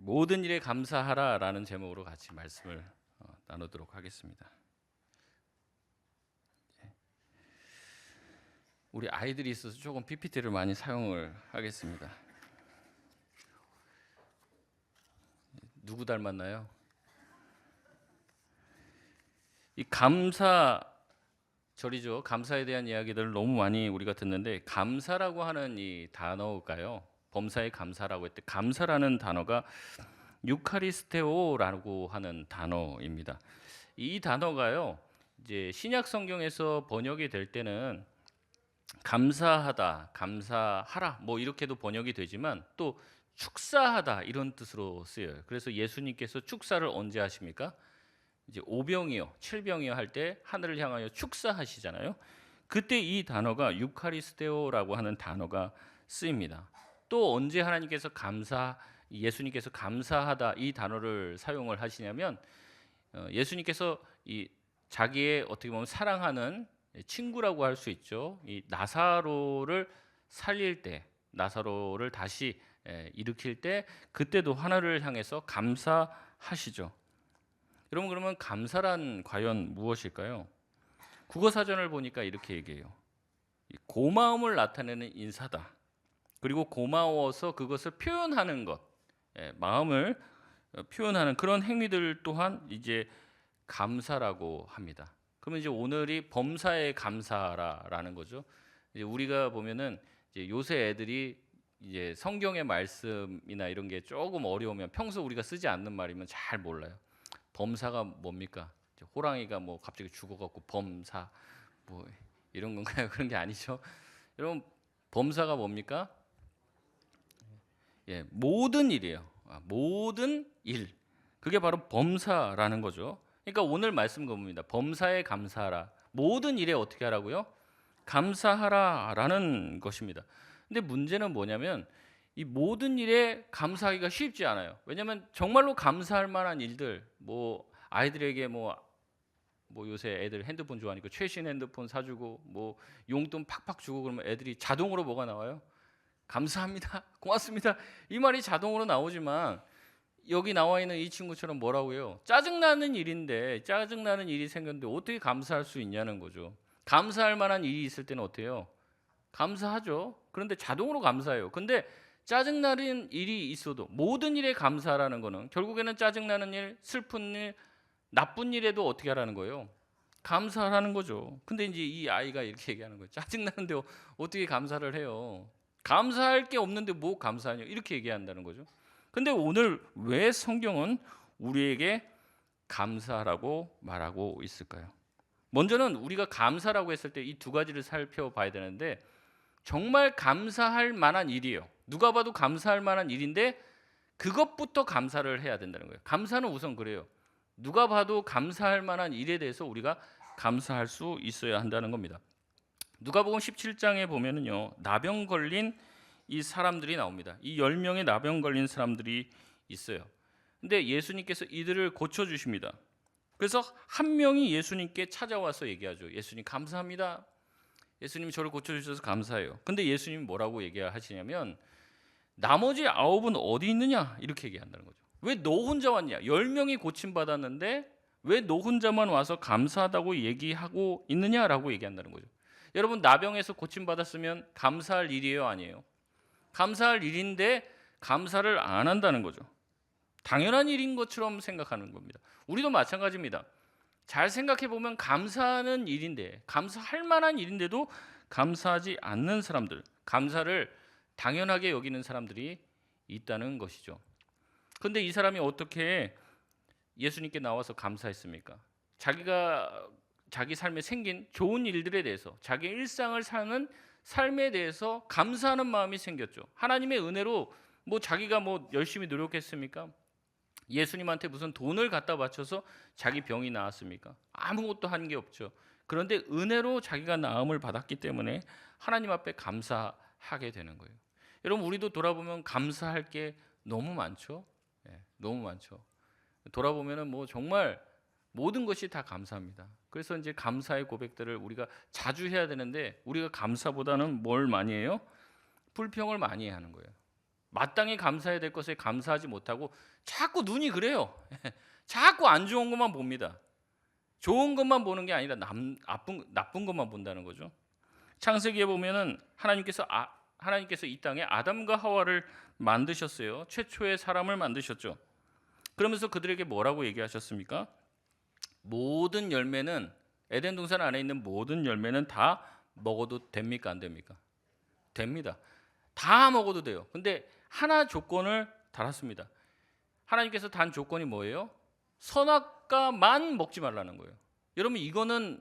모든 일에 감사하라라는 제목으로 같이 말씀을 나누도록 하겠습니다. 우리 아이들이 있어서 조금 PPT를 많이 사용을 하겠습니다. 누구 닮았나요? 이 감사절이죠. 감사에 대한 이야기들을 너무 많이 우리가 듣는데 감사라고 하는 이 단어가요. 범사에 감사라고 했을 때 감사라는 단어가 유카리스테오라고 하는 단어입니다. 이 단어가요. 이제 신약 성경에서 번역이 될 때는 감사하다, 감사하라 뭐 이렇게도 번역이 되지만 또 축사하다 이런 뜻으로 쓰여요. 그래서 예수님께서 축사를 언제 하십니까? 이제 오병이어, 칠병이어 할 때 하늘을 향하여 축사하시잖아요. 그때 이 단어가 유카리스테오라고 하는 단어가 쓰입니다. 또 언제 하나님께서 예수님께서 감사하다 이 단어를 사용을 하시냐면 예수님께서 이 자기의 어떻게 보면 사랑하는 친구라고 할 수 있죠. 이 나사로를 살릴 때, 나사로를 다시 일으킬 때 그때도 하나님을 향해서 감사하시죠. 여러분 그러면 감사란 과연 무엇일까요? 국어사전을 보니까 이렇게 얘기해요. 고마움을 나타내는 인사다. 그리고 고마워서 그것을 표현하는 것, 마음을 표현하는 그런 행위들 또한 이제 감사라고 합니다. 그러면 이제 오늘이 범사에 감사라라는 거죠. 이제 우리가 보면은 이제 요새 애들이 이제 성경의 말씀이나 이런 게 조금 어려우면 평소 우리가 쓰지 않는 말이면 잘 몰라요. 범사가 뭡니까? 호랑이가 뭐 갑자기 죽어갖고 범사 뭐 이런 건가요? 그런 게 아니죠. 여러분 범사가 뭡니까? 모든 일이에요. 모든 일. 그게 바로 범사라는 거죠. 그러니까 오늘 말씀 겁니다. 범사에 감사하라. 모든 일에 어떻게 하라고요? 감사하라라는 것입니다. 근데 문제는 뭐냐면 이 모든 일에 감사하기가 쉽지 않아요. 왜냐하면 정말로 감사할 만한 일들, 뭐 아이들에게 뭐 요새 애들 핸드폰 좋아하니까 최신 핸드폰 사주고 뭐 용돈 팍팍 주고 그러면 애들이 자동으로 뭐가 나와요? 감사합니다. 고맙습니다. 이 말이 자동으로 나오지만 여기 나와 있는 이 친구처럼 뭐라고요? 짜증나는 일인데 짜증나는 일이 생겼는데 어떻게 감사할 수 있냐는 거죠. 감사할 만한 일이 있을 때는 어때요? 감사하죠. 그런데 자동으로 감사해요. 근데 짜증나는 일이 있어도 모든 일에 감사라는 거는 결국에는 짜증나는 일, 슬픈 일, 나쁜 일에도 어떻게 하라는 거예요? 감사하라는 거죠. 근데 이제 이 아이가 이렇게 얘기하는 거예요. 짜증나는데 어떻게 감사를 해요? 감사할 게 없는데 뭐 감사하냐? 이렇게 얘기한다는 거죠. 근데 오늘 왜 성경은 우리에게 감사라고 말하고 있을까요? 먼저는 우리가 감사라고 했을 때 이 두 가지를 살펴봐야 되는데 정말 감사할 만한 일이에요. 누가 봐도 감사할 만한 일인데 그것부터 감사를 해야 된다는 거예요. 감사는 우선 그래요. 누가 봐도 감사할 만한 일에 대해서 우리가 감사할 수 있어야 한다는 겁니다. 누가복음 17장에 보면은요. 나병 걸린 이 사람들이 나옵니다. 이 10명의 나병 걸린 사람들이 있어요. 근데 예수님께서 이들을 고쳐 주십니다. 그래서 한 명이 예수님께 찾아와서 얘기하죠. 예수님 감사합니다. 예수님이 저를 고쳐 주셔서 감사해요. 근데 예수님이 뭐라고 얘기하시냐면 나머지 9은 어디 있느냐? 이렇게 얘기한다는 거죠. 왜 너 혼자 왔냐? 10명이 고침 받았는데 왜 너 혼자만 와서 감사하다고 얘기하고 있느냐라고 얘기한다는 거죠. 여러분 나병에서 고침 받았으면 감사할 일이에요, 아니에요? 감사할 일인데 감사를 안 한다는 거죠. 당연한 일인 것처럼 생각하는 겁니다. 우리도 마찬가지입니다. 잘 생각해 보면 감사하는 일인데 감사할 만한 일인데도 감사하지 않는 사람들, 감사를 당연하게 여기는 사람들이 있다는 것이죠. 그런데 이 사람이 어떻게 예수님께 나와서 감사했습니까? 자기가 자기 삶에 생긴 좋은 일들에 대해서 자기 일상을 사는 삶에 대해서 감사하는 마음이 생겼죠. 하나님의 은혜로 뭐 자기가 뭐 열심히 노력했습니까? 예수님한테 무슨 돈을 갖다 바쳐서 자기 병이 나았습니까? 아무것도 한 게 없죠. 그런데 은혜로 자기가 나음을 받았기 때문에 하나님 앞에 감사하게 되는 거예요. 여러분 우리도 돌아보면 감사할 게 너무 많죠. 너무 많죠. 돌아보면은 뭐 정말 모든 것이 다 감사합니다. 그래서 이제 감사의 고백들을 우리가 자주 해야 되는데 우리가 감사보다는 뭘 많이 해요? 불평을 많이 하는 거예요. 마땅히 감사해야 될 것에 감사하지 못하고 자꾸 눈이 그래요. 자꾸 안 좋은 것만 봅니다. 좋은 것만 보는 게 아니라 나쁜 것만 본다는 거죠. 창세기에 보면은 하나님께서 이 땅에 아담과 하와를 만드셨어요. 최초의 사람을 만드셨죠. 그러면서 그들에게 뭐라고 얘기하셨습니까? 모든 열매는, 에덴 동산 안에 있는 모든 열매는 다 먹어도 됩니까? 안 됩니까? 됩니다. 다 먹어도 돼요. 근데 하나 조건을 달았습니다. 하나님께서 단 조건이 뭐예요? 선악과만 먹지 말라는 거예요. 여러분, 이거는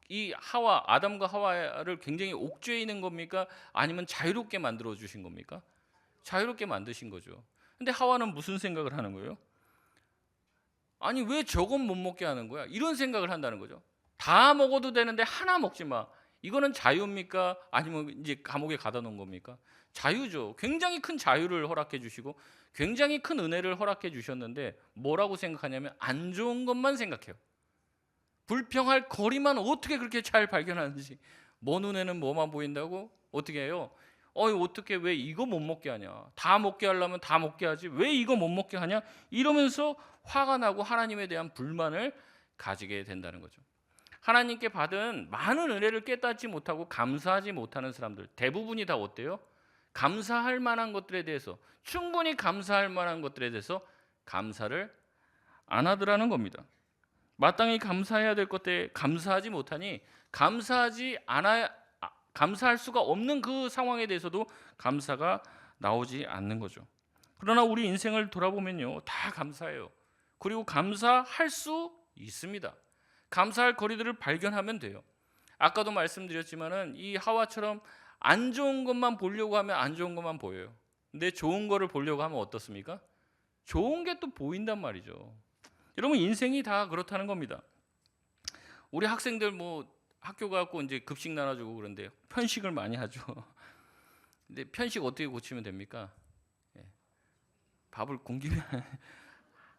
이 아담과 하와를 굉장히 옥죄에 있는 겁니까? 아니면 자유롭게 만들어 주신 겁니까? 자유롭게 만드신 거죠. 근데 하와는 무슨 생각을 하는 거예요? 아니, 왜 저건 못 먹게 하는 거야? 이런 생각을 한다는 거죠. 다 먹어도 되는데 하나 먹지 마. 이거는 자유입니까? 아니면 이제 감옥에 가다 놓은 겁니까? 자유죠. 굉장히 큰 자유를 허락해 주시고 굉장히 큰 은혜를 허락해 주셨는데 뭐라고 생각하냐면 안 좋은 것만 생각해요. 불평할 거리만 어떻게 그렇게 잘 발견하는지. 뭐 눈에는 뭐만 보인다고? 어떻게 해요? 어떻게 왜 이거 못 먹게 하냐? 다 먹게 하려면 다 먹게 하지. 왜 이거 못 먹게 하냐? 이러면서 화가 나고 하나님에 대한 불만을 가지게 된다는 거죠. 하나님께 받은 많은 은혜를 깨닫지 못하고 감사하지 못하는 사람들 대부분이 다 어때요? 감사할 만한 것들에 대해서, 충분히 감사할 만한 것들에 대해서 감사를 안 하더라는 겁니다. 마땅히 감사해야 될 것에 감사하지 못하니 감사할 수가 없는 그 상황에 대해서도 감사가 나오지 않는 거죠. 그러나 우리 인생을 돌아보면요, 다 감사해요. 그리고 감사할 수 있습니다. 감사할 거리들을 발견하면 돼요. 아까도 말씀드렸지만은 이 하와처럼 안 좋은 것만 보려고 하면 안 좋은 것만 보여요. 근데 좋은 거를 보려고 하면 어떻습니까? 좋은 게 또 보인단 말이죠. 여러분, 인생이 다 그렇다는 겁니다. 우리 학생들 뭐 학교 가고 이제 급식 나눠주고 그런데 편식을 많이 하죠. 근데 편식 어떻게 고치면 됩니까? 밥을 굶기면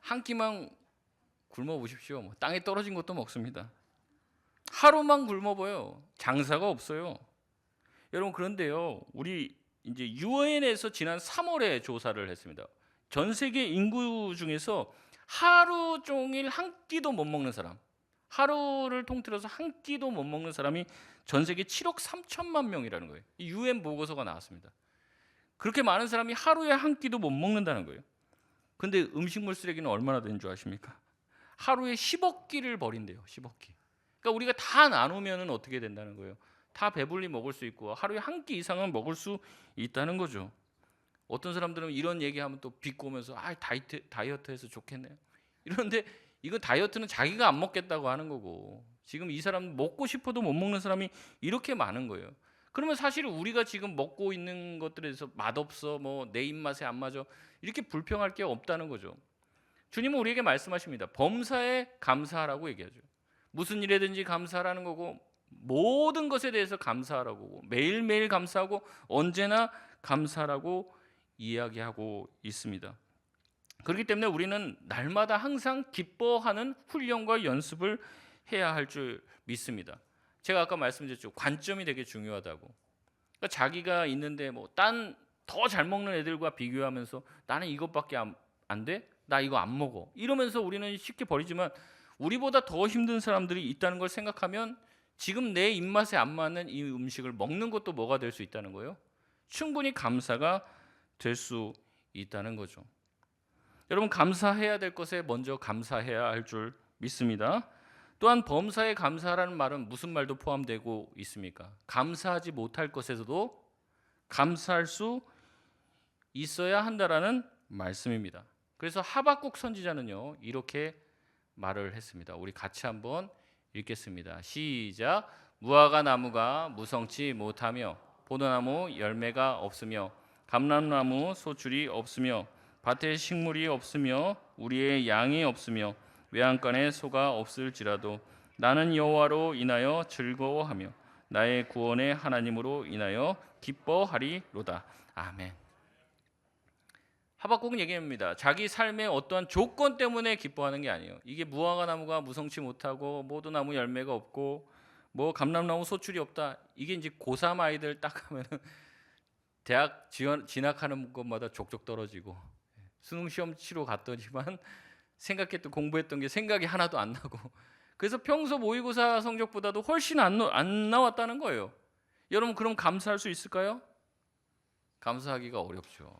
한 끼만 굶어 보십시오. 뭐 땅에 떨어진 것도 먹습니다. 하루만 굶어봐요. 장사가 없어요. 여러분, 그런데요, 우리 이제 유엔에서 지난 3월에 조사를 했습니다. 전 세계 인구 중에서 하루 종일 한 끼도 못 먹는 사람, 하루를 통틀어서 한 끼도 못 먹는 사람이 전 세계 7억 3천만 명이라는 거예요. 이 유엔 보고서가 나왔습니다. 그렇게 많은 사람이 하루에 한 끼도 못 먹는다는 거예요. 근데 음식물 쓰레기는 얼마나 되는 줄 아십니까? 하루에 10억 끼를 버린대요. 10억 끼. 그러니까 우리가 다 나누면은 어떻게 된다는 거예요? 다 배불리 먹을 수 있고 하루에 한 끼 이상은 먹을 수 있다는 거죠. 어떤 사람들은 이런 얘기하면 또 비꼬면서 다이어트해서 좋겠네요. 이런데 이거 다이어트는 자기가 안 먹겠다고 하는 거고, 지금 이 사람 먹고 싶어도 못 먹는 사람이 이렇게 많은 거예요. 그러면 사실 우리가 지금 먹고 있는 것들에 대해서 맛없어, 뭐 내 입맛에 안 맞아, 이렇게 불평할 게 없다는 거죠. 주님은 우리에게 말씀하십니다. 범사에 감사하라고 얘기하죠. 무슨 일에든지 감사하라는 거고, 모든 것에 대해서 감사하라고, 매일매일 감사하고 언제나 감사하라고 이야기하고 있습니다. 그렇기 때문에 우리는 날마다 항상 기뻐하는 훈련과 연습을 해야 할 줄 믿습니다. 제가 아까 말씀드렸죠. 관점이 되게 중요하다고. 그러니까 자기가 있는데 뭐 딴 더 잘 먹는 애들과 비교하면서 나는 이것밖에 안 돼? 나 이거 안 먹어. 이러면서 우리는 쉽게 버리지만 우리보다 더 힘든 사람들이 있다는 걸 생각하면 지금 내 입맛에 안 맞는 이 음식을 먹는 것도 뭐가 될 수 있다는 거예요? 충분히 감사가 될 수 있다는 거죠. 여러분, 감사해야 될 것에 먼저 감사해야 할 줄 믿습니다. 또한 범사에 감사하라는 말은 무슨 말도 포함되고 있습니까? 감사하지 못할 것에서도 감사할 수 있어야 한다라는 말씀입니다. 그래서 하박국 선지자는요, 이렇게 말을 했습니다. 우리 같이 한번 읽겠습니다. 시작. 무화과 나무가 무성치 못하며 포도나무 열매가 없으며 감람나무 소출이 없으며 밭에 식물이 없으며 우리의 양이 없으며 외양간에 소가 없을지라도 나는 여호와로 인하여 즐거워하며 나의 구원의 하나님으로 인하여 기뻐하리로다. 아멘. 하박국은 얘기합니다. 자기 삶의 어떠한 조건 때문에 기뻐하는 게 아니에요. 이게 무화과 나무가 무성치 못하고 포도나무 열매가 없고 뭐 감람나무 소출이 없다. 이게 이제 고3 아이들 딱 하면은 대학 진학하는 것마다 족족 떨어지고 수능 시험 치러 갔더니만 생각했던 공부했던 게 생각이 하나도 안 나고 그래서 평소 모의고사 성적보다도 훨씬 안 나왔다는 거예요. 여러분 그럼 감사할 수 있을까요? 감사하기가 어렵죠.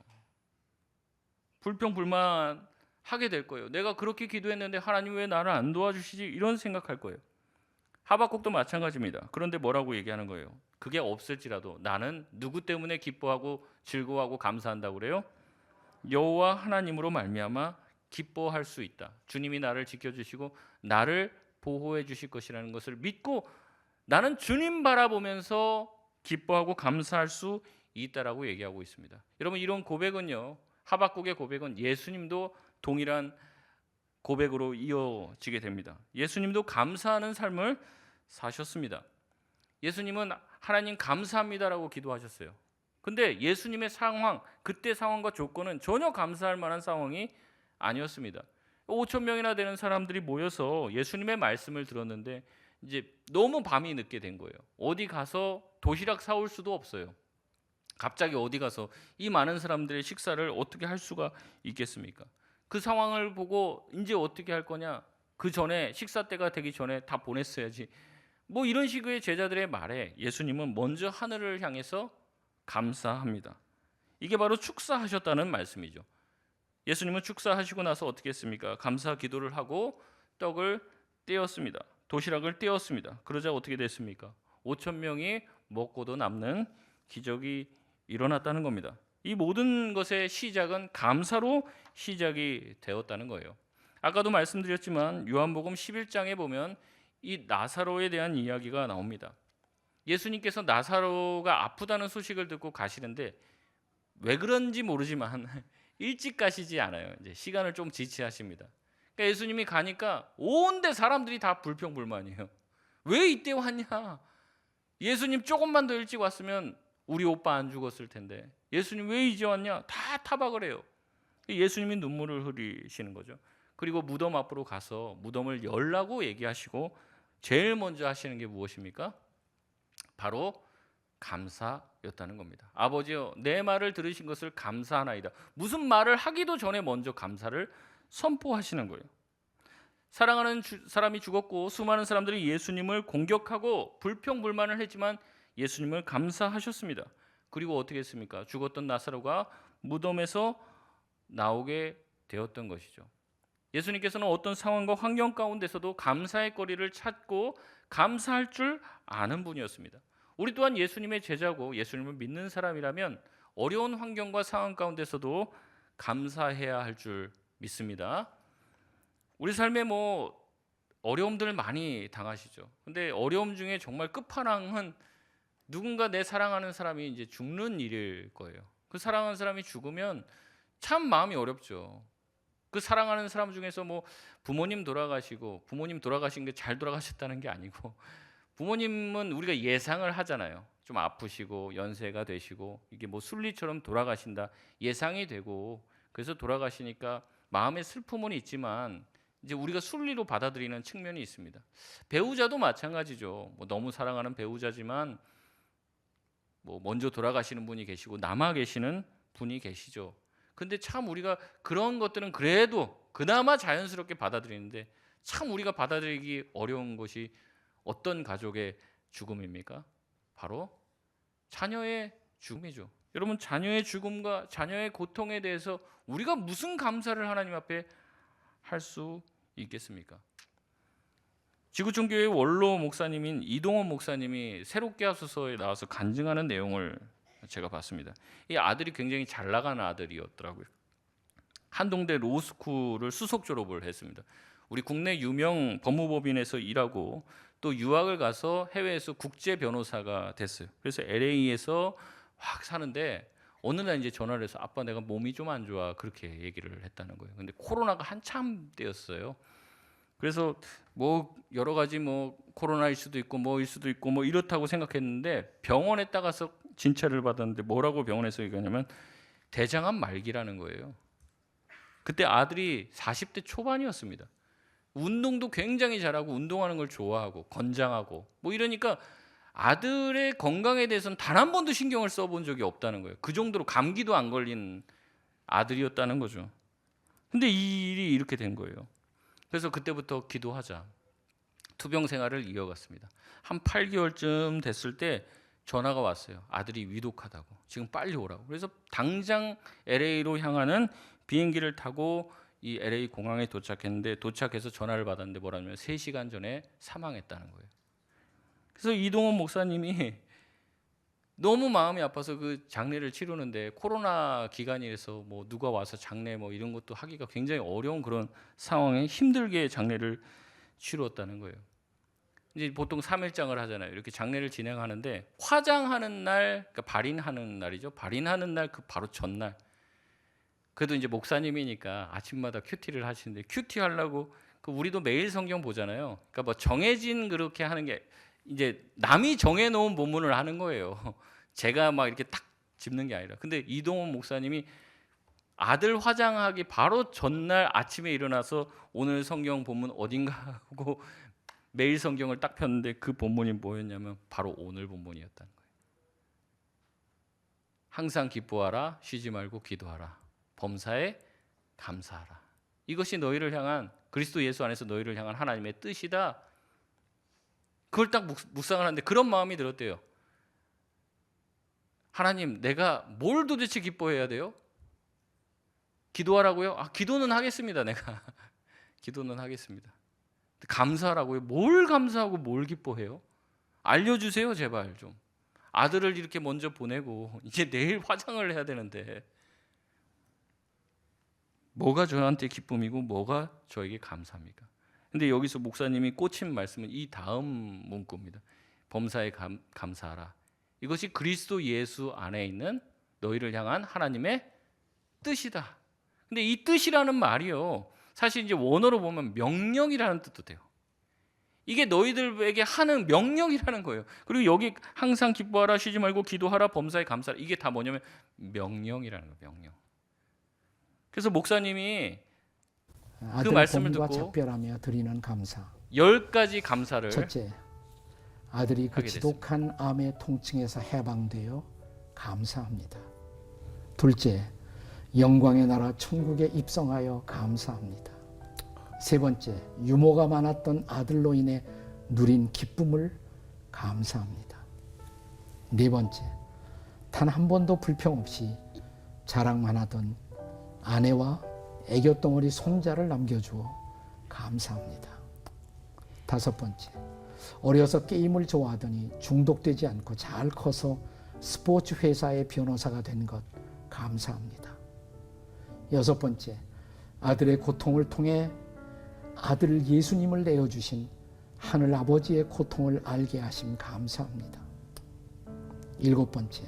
불평불만하게 될 거예요. 내가 그렇게 기도했는데 하나님 왜 나를 안 도와주시지? 이런 생각할 거예요. 하박국도 마찬가지입니다. 그런데 뭐라고 얘기하는 거예요? 그게 없을지라도 나는 누구 때문에 기뻐하고 즐거워하고 감사한다고 그래요? 여호와 하나님으로 말미암아 기뻐할 수 있다. 주님이 나를 지켜주시고 나를 보호해 주실 것이라는 것을 믿고 나는 주님 바라보면서 기뻐하고 감사할 수 있다라고 얘기하고 있습니다. 여러분 이런 고백은요, 하박국의 고백은 예수님도 동일한 고백으로 이어지게 됩니다. 예수님도 감사하는 삶을 사셨습니다. 예수님은 하나님 감사합니다라고 기도하셨어요. 근데 예수님의 상황, 그때 상황과 조건은 전혀 감사할 만한 상황이 아니었습니다. 5천 명이나 되는 사람들이 모여서 예수님의 말씀을 들었는데 이제 너무 밤이 늦게 된 거예요. 어디 가서 도시락 사올 수도 없어요. 갑자기 어디 가서 이 많은 사람들의 식사를 어떻게 할 수가 있겠습니까? 그 상황을 보고 이제 어떻게 할 거냐? 그 전에 식사 때가 되기 전에 다 보냈어야지. 뭐 이런 식의 제자들의 말에 예수님은 먼저 하늘을 향해서 감사합니다. 이게 바로 축사하셨다는 말씀이죠. 예수님은 축사하시고 나서 어떻게 했습니까? 감사 기도를 하고 떡을 떼었습니다. 도시락을 떼었습니다. 그러자 어떻게 됐습니까? 5천 명이 먹고도 남는 기적이 일어났다는 겁니다. 이 모든 것의 시작은 감사로 시작이 되었다는 거예요. 아까도 말씀드렸지만 요한복음 11장에 보면 이 나사로에 대한 이야기가 나옵니다. 예수님께서 나사로가 아프다는 소식을 듣고 가시는데 왜 그런지 모르지만 일찍 가시지 않아요. 이제 시간을 좀 지체하십니다. 그러니까 예수님이 가니까 온데 사람들이 다 불평불만이에요. 왜 이때 왔냐? 예수님 조금만 더 일찍 왔으면 우리 오빠 안 죽었을 텐데 예수님 왜 이제 왔냐? 다 타박을 해요. 예수님이 눈물을 흘리시는 거죠. 그리고 무덤 앞으로 가서 무덤을 열라고 얘기하시고 제일 먼저 하시는 게 무엇입니까? 바로 감사였다는 겁니다. 아버지여 내 말을 들으신 것을 감사하나이다. 무슨 말을 하기도 전에 먼저 감사를 선포하시는 거예요. 사랑하는 사람이 죽었고 수많은 사람들이 예수님을 공격하고 불평불만을 했지만 예수님을 감사하셨습니다. 그리고 어떻게 했습니까? 죽었던 나사로가 무덤에서 나오게 되었던 것이죠. 예수님께서는 어떤 상황과 환경 가운데서도 감사의 거리를 찾고 감사할 줄 아는 분이었습니다. 우리 또한 예수님의 제자고 예수님을 믿는 사람이라면 어려운 환경과 상황 가운데서도 감사해야 할 줄 믿습니다. 우리 삶에 뭐 어려움들 많이 당하시죠. 근데 어려움 중에 정말 끝판왕은 누군가 내 사랑하는 사람이 이제 죽는 일일 거예요. 그 사랑하는 사람이 죽으면 참 마음이 어렵죠. 그 사랑하는 사람 중에서 뭐 부모님 돌아가시고 부모님 돌아가신 게 잘 돌아가셨다는 게 아니고 부모님은 우리가 예상을 하잖아요. 좀 아프시고 연세가 되시고 이게 뭐 순리처럼 돌아가신다 예상이 되고 그래서 돌아가시니까 마음의 슬픔은 있지만 이제 우리가 순리로 받아들이는 측면이 있습니다. 배우자도 마찬가지죠. 뭐 너무 사랑하는 배우자지만 뭐 먼저 돌아가시는 분이 계시고 남아 계시는 분이 계시죠. 근데 참 우리가 그런 것들은 그래도 그나마 자연스럽게 받아들이는데 참 우리가 받아들이기 어려운 것이 어떤 가족의 죽음입니까? 바로 자녀의 죽음이죠. 여러분 자녀의 죽음과 자녀의 고통에 대해서 우리가 무슨 감사를 하나님 앞에 할 수 있겠습니까? 지구촌교회 원로 목사님인 이동원 목사님이 새롭게 하소서에 나와서 간증하는 내용을 제가 봤습니다. 이 아들이 굉장히 잘 나가는 아들이었더라고요. 한동대 로스쿨을 수석 졸업을 했습니다. 우리 국내 유명 법무법인에서 일하고 또 유학을 가서 해외에서 국제 변호사가 됐어요. 그래서 LA에서 확 사는데 어느 날 이제 전화를 해서 아빠 내가 몸이 좀 안 좋아 그렇게 얘기를 했다는 거예요. 근데 코로나가 한참 때였어요. 그래서 뭐 여러 가지 뭐 코로나일 수도 있고 뭐일 수도 있고 뭐 이렇다고 생각했는데 병원에 따가서 진찰을 받았는데 뭐라고 병원에서 얘기하냐면 대장암 말기라는 거예요. 그때 아들이 40대 초반이었습니다. 운동도 굉장히 잘하고 운동하는 걸 좋아하고 건장하고 뭐 이러니까 아들의 건강에 대해서는 단 한 번도 신경을 써본 적이 없다는 거예요. 그 정도로 감기도 안 걸린 아들이었다는 거죠. 근데 이 일이 이렇게 된 거예요. 그래서 그때부터 기도하자. 투병 생활을 이어갔습니다. 한 8개월쯤 됐을 때 전화가 왔어요. 아들이 위독하다고. 지금 빨리 오라고. 그래서 당장 LA로 향하는 비행기를 타고 이 LA 공항에 도착했는데, 도착해서 전화를 받았는데 뭐라냐면 3시간 전에 사망했다는 거예요. 그래서 이동원 목사님이 너무 마음이 아파서 그 장례를 치르는데, 코로나 기간이라서 뭐 누가 와서 장례 뭐 이런 것도 하기가 굉장히 어려운 그런 상황에 힘들게 장례를 치루었다는 거예요. 이제 보통 3일장을 하잖아요. 이렇게 장례를 진행하는데 화장하는 날, 그러니까 발인하는 날이죠. 발인하는 날 그 바로 전날. 그래도 이제 목사님이니까 아침마다 큐티를 하시는데, 큐티 하려고 그 우리도 매일 성경 보잖아요. 그러니까 뭐 정해진 그렇게 하는 게, 이제 남이 정해놓은 본문을 하는 거예요. 제가 막 이렇게 딱 짚는 게 아니라. 근데 이동원 목사님이 아들 화장하기 바로 전날 아침에 일어나서 오늘 성경 본문 어딘가 하고 매일 성경을 딱 폈는데, 그 본문이 뭐였냐면 바로 오늘 본문이었다는 거예요. 항상 기뻐하라, 쉬지 말고 기도하라, 범사에 감사하라. 이것이 너희를 향한, 그리스도 예수 안에서 너희를 향한 하나님의 뜻이다. 그걸 딱 묵상을 하는데 그런 마음이 들었대요. 하나님, 내가 뭘 도대체 기뻐해야 돼요? 기도하라고요? 기도는 하겠습니다. 내가 기도는 하겠습니다. 감사하라고요? 뭘 감사하고 뭘 기뻐해요? 알려주세요, 제발 좀. 아들을 이렇게 먼저 보내고 이제 내일 화장을 해야 되는데 뭐가 저한테 기쁨이고 뭐가 저에게 감사합니까? 근데 여기서 목사님이 꽂힌 말씀은 이 다음 문구입니다. 범사에 감사하라. 이것이 그리스도 예수 안에 있는 너희를 향한 하나님의 뜻이다. 근데 이 뜻이라는 말이요, 사실 이제 원어로 보면 명령이라는 뜻도 돼요. 이게 너희들에게 하는 명령이라는 거예요. 그리고 여기 항상 기뻐하라, 쉬지 말고 기도하라, 범사에 감사하라, 이게 다 뭐냐면 명령이라는 거예요. 명령. 그래서 목사님이 그 말씀을 듣고 작별하며 드리는 감사. 10가지 감사를. 첫째, 아들이 그 지독한 암의 통증에서 해방되어 감사합니다. 둘째, 영광의 나라 천국에 입성하여 감사합니다. 세 번째, 유모가 많았던 아들로 인해 누린 기쁨을 감사합니다. 네 번째, 단 한 번도 불평 없이 자랑만 하던 아내와 애교덩어리 손자를 남겨주어 감사합니다. 다섯 번째, 어려서 게임을 좋아하더니 중독되지 않고 잘 커서 스포츠 회사의 변호사가 된 것 감사합니다. 여섯 번째, 아들의 고통을 통해 아들 예수님을 내어주신 하늘 아버지의 고통을 알게 하심 감사합니다. 일곱 번째,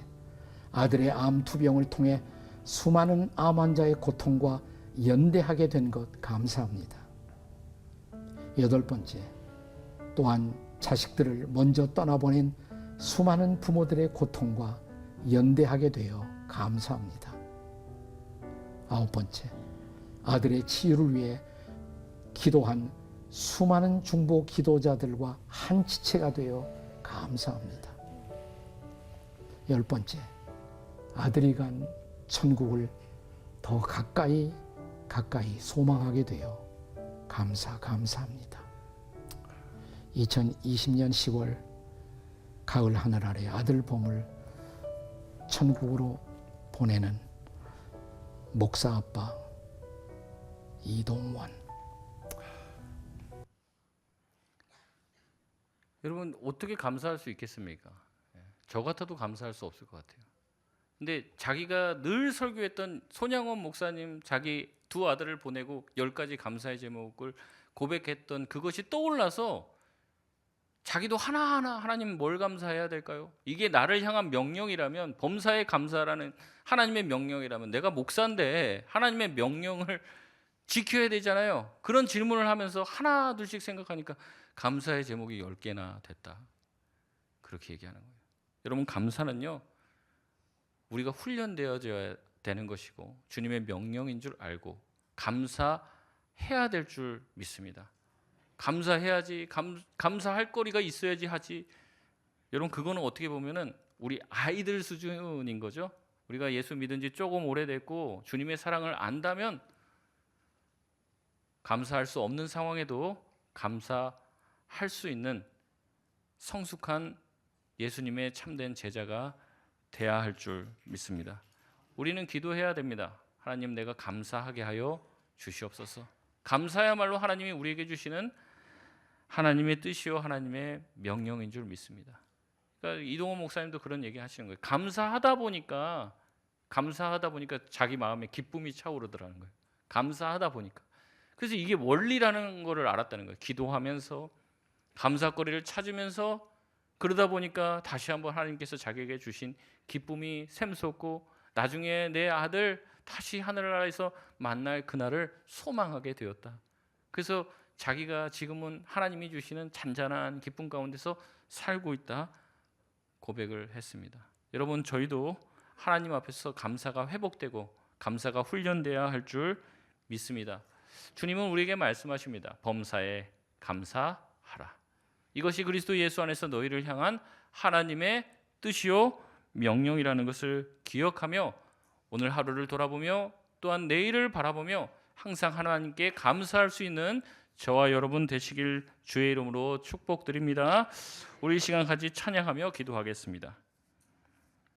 아들의 암 투병을 통해 수많은 암 환자의 고통과 연대하게 된 것 감사합니다. 여덟 번째, 또한 자식들을 먼저 떠나보낸 수많은 부모들의 고통과 연대하게 되어 감사합니다. 아홉 번째, 아들의 치유를 위해 기도한 수많은 중보 기도자들과 한 지체가 되어 감사합니다. 열 번째, 아들이 간 천국을 더 가까이 소망하게 되어 감사합니다. 2020년 10월 가을 하늘 아래 아들 봄을 천국으로 보내는 목사 아빠 이동원. 여러분, 어떻게 감사할 수 있겠습니까? 저 같아도 감사할 수 없을 것 같아요. 근데 자기가 늘 설교했던 손양원 목사님, 자기 두 아들을 보내고 10가지 감사의 제목을 고백했던 그것이 떠올라서 자기도 하나하나 하나님 뭘 감사해야 될까요? 이게 나를 향한 명령이라면, 범사에 감사라는 하나님의 명령이라면 내가 목사인데 하나님의 명령을 지켜야 되잖아요. 그런 질문을 하면서 하나 둘씩 생각하니까 감사의 제목이 10개나 됐다. 그렇게 얘기하는 거예요. 여러분, 감사는요, 우리가 훈련되어져야 되는 것이고 주님의 명령인 줄 알고 감사해야 될 줄 믿습니다. 감사해야지, 감사할 거리가 있어야지 하지. 여러분 그거는 어떻게 보면은 우리 아이들 수준인 거죠. 우리가 예수 믿은 지 조금 오래됐고 주님의 사랑을 안다면 감사할 수 없는 상황에도 감사할 수 있는 성숙한 예수님의 참된 제자가 돼야 할 줄 믿습니다. 우리는 기도해야 됩니다. 하나님, 내가 감사하게 하여 주시옵소서. 감사야말로 하나님이 우리에게 주시는 하나님의 뜻이요 하나님의 명령인 줄 믿습니다. 그러니까 이동호 목사님도 그런 얘기 하시는 거예요. 감사하다 보니까 자기 마음에 기쁨이 차오르더라는 거예요. 감사하다 보니까. 그래서 이게 원리라는 거를 알았다는 거예요. 기도하면서 감사거리를 찾으면서 그러다 보니까 다시 한번 하나님께서 자기에게 주신 기쁨이 샘솟고 나중에 내 아들 다시 하늘나라에서 만날 그날을 소망하게 되었다. 그래서 자기가 지금은 하나님이 주시는 잔잔한 기쁨 가운데서 살고 있다 고백을 했습니다. 여러분, 저희도 하나님 앞에서 감사가 회복되고 감사가 훈련돼야 할 줄 믿습니다. 주님은 우리에게 말씀하십니다. 범사에 감사하라. 이것이 그리스도 예수 안에서 너희를 향한 하나님의 뜻이요 명령이라는 것을 기억하며 오늘 하루를 돌아보며 또한 내일을 바라보며 항상 하나님께 감사할 수 있는 저와 여러분 되시길 주의 이름으로 축복드립니다. 우리 이 시간 같이 찬양하며 기도하겠습니다.